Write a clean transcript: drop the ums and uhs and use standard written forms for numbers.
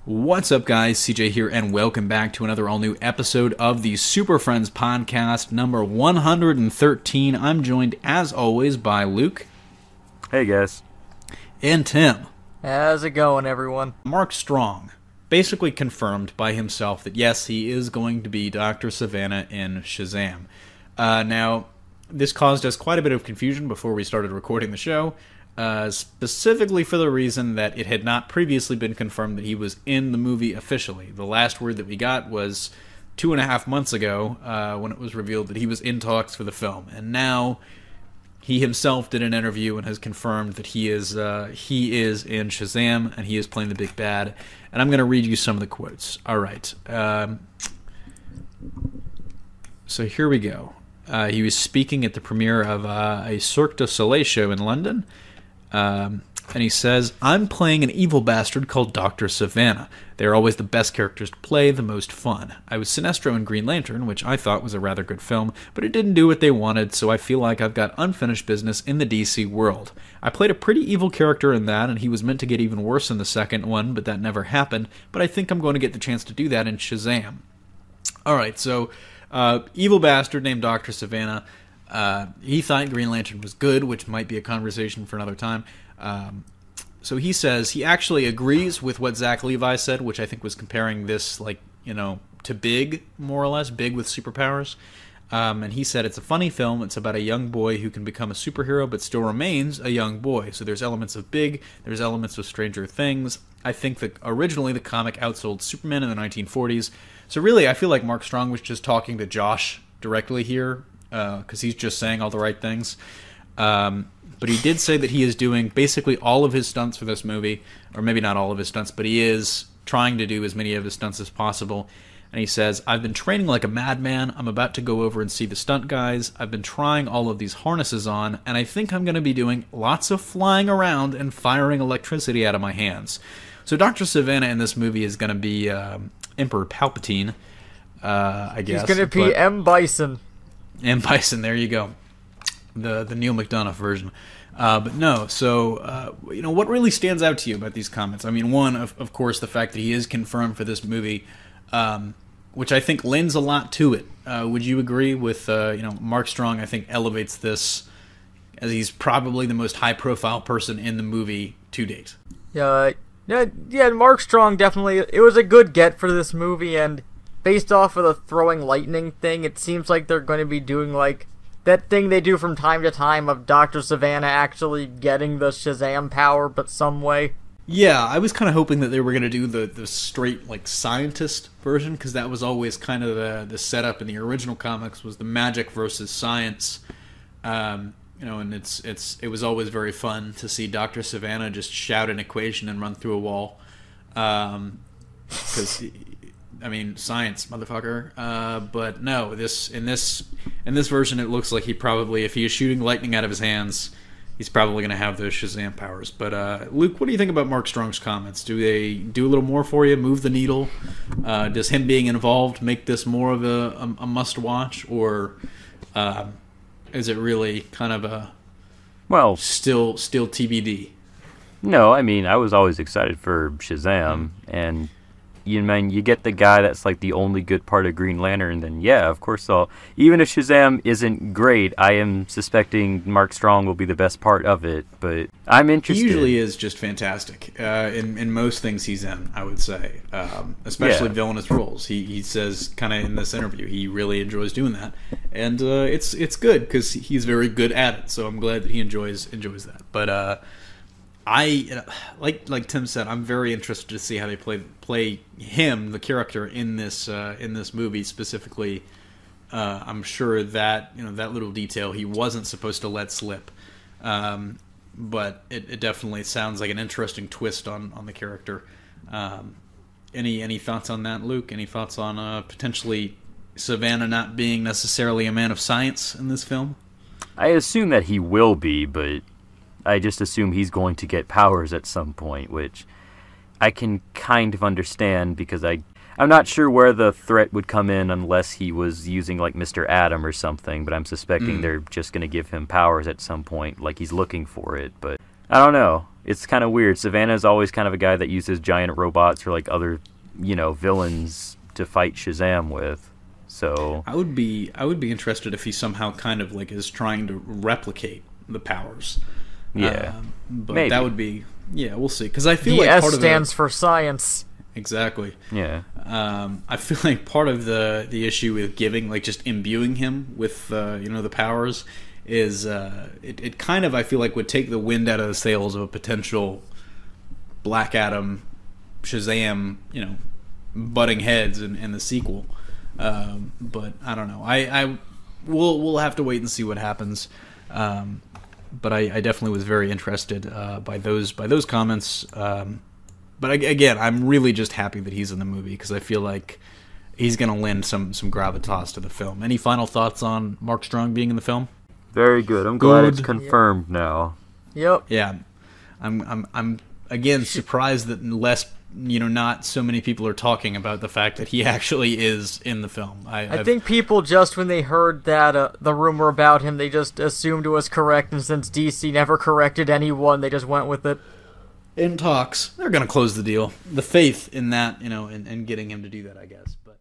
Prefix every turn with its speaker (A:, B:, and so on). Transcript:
A: What's up, guys? CJ here, and welcome back to another all-new episode of the Superfriends podcast, number 113. I'm joined, as always, by Luke.
B: Hey, guys.
A: And Tim.
C: How's it going, everyone?
A: Mark Strong basically confirmed by himself that, yes, he is going to be Doctor Sivana in Shazam. Now, this caused us quite a bit of confusion before we started recording the show. Specifically for the reason that it had not previously been confirmed that he was in the movie officially. The last word that we got was 2.5 months ago when it was revealed that he was in talks for the film. And now he himself did an interview and has confirmed that he is in Shazam and he is playing the big bad. And I'm going to read you some of the quotes. All right. So here we go. He was speaking at the premiere of a Cirque du Soleil show in London. And he says, "I'm playing an evil bastard called Doctor Sivana. They're always the best characters to play, the most fun. I was Sinestro in Green Lantern, which I thought was a rather good film, but it didn't do what they wanted, so I feel like I've got unfinished business in the DC world. I played a pretty evil character in that, and he was meant to get even worse in the second one, but that never happened, but I think I'm going to get the chance to do that in Shazam." Alright, so, evil bastard named Doctor Sivana. He thought Green Lantern was good, which might be a conversation for another time. So he says he actually agrees with what Zach Levi said, which I think was comparing this, to Big, more or less, Big with superpowers. And he said it's a funny film. It's about a young boy who can become a superhero but still remains a young boy. So there's elements of Big, there's elements of Stranger Things. I think that originally the comic outsold Superman in the 1940s. So really, I feel like Mark Strong was just talking to Josh directly here, because he's just saying all the right things. But he did say that he is doing basically all of his stunts for this movie, or maybe not all of his stunts, but he is trying to do as many of his stunts as possible. And he says, "I've been training like a madman. I'm about to go over and see the stunt guys. I've been trying all of these harnesses on, and I think I'm going to be doing lots of flying around and firing electricity out of my hands." So Dr. Sivana in this movie is going to be Emperor Palpatine, I guess.
C: He's going to be M. Bison.
A: M. Bison, there you go. The Neil McDonough version. But no, so, what really stands out to you about these comments? I mean, one, of course, the fact that he is confirmed for this movie, which I think lends a lot to it. Would you agree with, Mark Strong, I think, elevates this as he's probably the most high-profile person in the movie to date?
C: Yeah, Mark Strong definitely, it was a good get for this movie, and based off of the throwing lightning thing, it seems like they're going to be doing, that thing they do from time to time of Dr. Sivana actually getting the Shazam power, but some way.
A: Yeah, I was kind of hoping that they were going to do the straight, scientist version, because that was always kind of the setup in the original comics, was the magic versus science. And it was always very fun to see Dr. Sivana just shout an equation and run through a wall. Because... science, motherfucker. But no, in this version, it looks like he probably, if he is shooting lightning out of his hands, he's probably going to have those Shazam powers. But Luke, what do you think about Mark Strong's comments? Do they do a little more for you, move the needle? Does him being involved make this more of a must-watch, or is it really kind of still TBD?
B: No, I was always excited for Shazam, and you get the guy that's the only good part of Green Lantern, then yeah, of course even if Shazam isn't great, I am suspecting Mark Strong will be the best part of it, but I'm interested.
A: He usually is just fantastic in most things he's in, I would say, especially villainous roles. He says kind of in this interview he really enjoys doing that, and it's good because he's very good at it, so I'm glad that he enjoys that. But I like Tim said, I'm very interested to see how they play him, the character, in this movie specifically. I'm sure that that little detail he wasn't supposed to let slip, but it definitely sounds like an interesting twist on the character. Any thoughts on that, Luke? Any thoughts on potentially Sivana not being necessarily a man of science in this film?
B: I assume that he will be, but I just assume he's going to get powers at some point, which I can kind of understand because I'm not sure where the threat would come in unless he was using Mr. Atom or something, but I'm suspecting they're just going to give him powers at some point, he's looking for it. But I don't know. it's kind of weird. Sivana's always kind of a guy that uses giant robots or like other, villains to fight Shazam with. So
A: I would be interested if he somehow kind of like is trying to replicate the powers.
B: Yeah,
A: but
B: maybe.
A: that would be we'll see. Because I feel
C: The
A: like
C: S
A: part of
C: stands for science.
A: Exactly.
B: Yeah.
A: I feel like part of the issue with giving, like, just imbuing him with the powers is it kind of, I feel like, would take the wind out of the sails of a potential Black Adam Shazam butting heads in the sequel. But I don't know. We'll have to wait and see what happens. But I definitely was very interested by those comments. But again, I'm really just happy that he's in the movie because I feel like he's going to lend some gravitas to the film. Any final thoughts on Mark Strong being in the film?
B: Very good. I'm glad it's confirmed now.
C: Yep.
A: Yeah, I'm again surprised that not so many people are talking about the fact that he actually is in the film.
C: I think people just, when they heard that the rumor about him, they just assumed it was correct, and since DC never corrected anyone, they just went with it.
A: In talks, they're going to close the deal. The faith in that, in getting him to do that, I guess. But